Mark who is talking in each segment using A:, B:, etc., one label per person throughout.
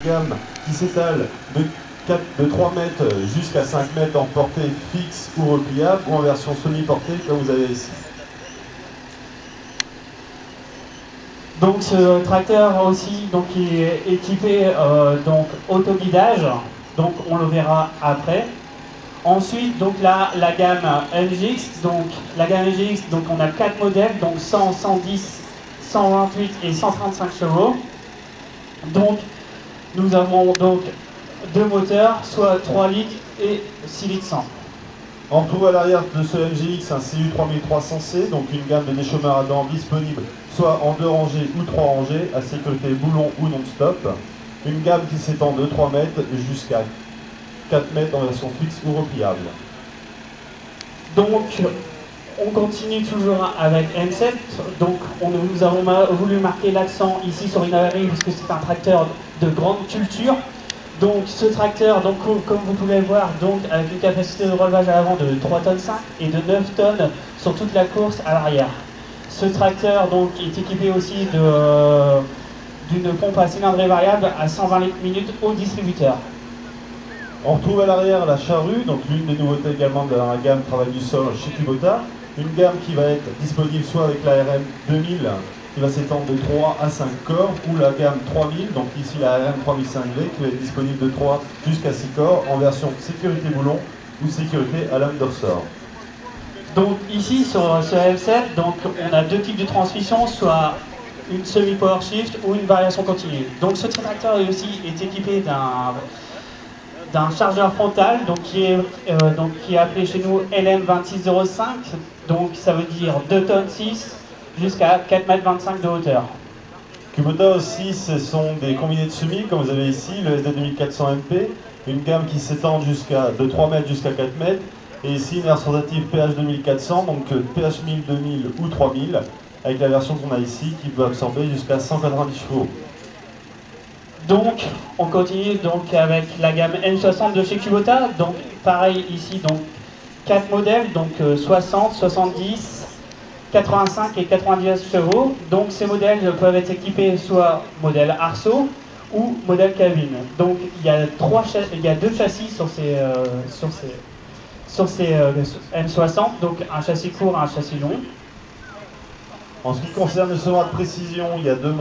A: gamme qui s'étale de 3 mètres jusqu'à 5 mètres en portée fixe ou repliable, ou en version semi-portée comme vous avez ici.
B: Donc ce tracteur aussi donc, il est équipé donc autoguidage, donc on le verra après. Ensuite donc là la gamme MGX, donc la gamme MGX, donc on a 4 modèles, donc 100, 110, 128 et 135 chevaux. Donc nous avons donc 2 moteurs, soit 3 litres et 6 litres 100.
A: On retrouve à l'arrière de ce MGX un CU3300C, donc une gamme de déchauffeurs à dents disponible soit en 2 rangées ou 3 rangées, à sécurité boulon ou non-stop. Une gamme qui s'étend de 3 mètres jusqu'à 4 mètres en version fixe ou repliable.
B: Donc on continue toujours avec M7, donc nous avons voulu marquer l'accent ici sur une avarie parce que c'est un tracteur de grande culture. Donc ce tracteur, donc, comme vous pouvez le voir, donc, avec une capacité de relevage à l'avant de 3,5 tonnes et de 9 tonnes sur toute la course à l'arrière. Ce tracteur donc, est équipé aussi d'une pompe à cylindrée variable à 120 litres minutes au distributeur.
A: On retrouve à l'arrière la charrue, donc l'une des nouveautés également de la gamme travail du sol chez Kubota. Une gamme qui va être disponible soit avec la RM 2000, qui va s'étendre de 3 à 5 corps, ou la gamme 3000, donc ici la RM 3005V, qui va être disponible de 3 jusqu'à 6 corps, en version sécurité boulon ou sécurité à lame de ressort.
B: Donc ici sur ce M7, donc, on a 2 types de transmission, soit une semi-power shift ou une variation continue. Donc ce tracteur aussi est équipé d'un chargeur frontal donc qui est appelé chez nous LM2605, donc ça veut dire 2,6 tonnes jusqu'à 4,25 m de hauteur.
A: Kubota aussi, ce sont des combinés de semis, comme vous avez ici, le SD2400MP, une gamme qui s'étend de 3 mètres jusqu'à 4 mètres, et ici une version rotative PH 2400, donc PH 1000, 2000 ou 3000, avec la version qu'on a ici qui peut absorber jusqu'à 190 chevaux.
B: Donc, on continue donc avec la gamme M60 de chez Kubota. Donc, pareil ici, donc 4 modèles, donc 60, 70, 85 et 90 chevaux. Donc, ces modèles peuvent être équipés soit modèle arceau ou modèle cabine. Donc, il y a 2 châssis sur ces M60, donc un châssis court et un châssis long.
A: En ce qui concerne le semoir de précision, il y a deux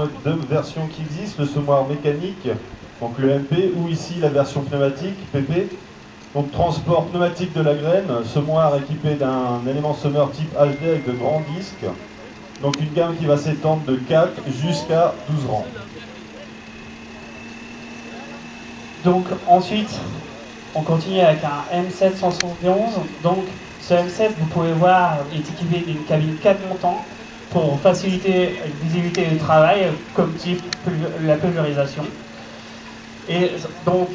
A: versions qui existent, le semoir mécanique, donc le MP, ou ici la version pneumatique, PP. Donc transport pneumatique de la graine, semoir équipé d'un élément semeur type HD avec de grands disques. Donc une gamme qui va s'étendre de 4 jusqu'à 12 rangs.
B: Donc ensuite, on continue avec un M7 171. Donc ce M7, vous pouvez voir, est équipé d'une cabine 4 montants pour faciliter une visibilité du travail, comme type la pulvérisation. Et donc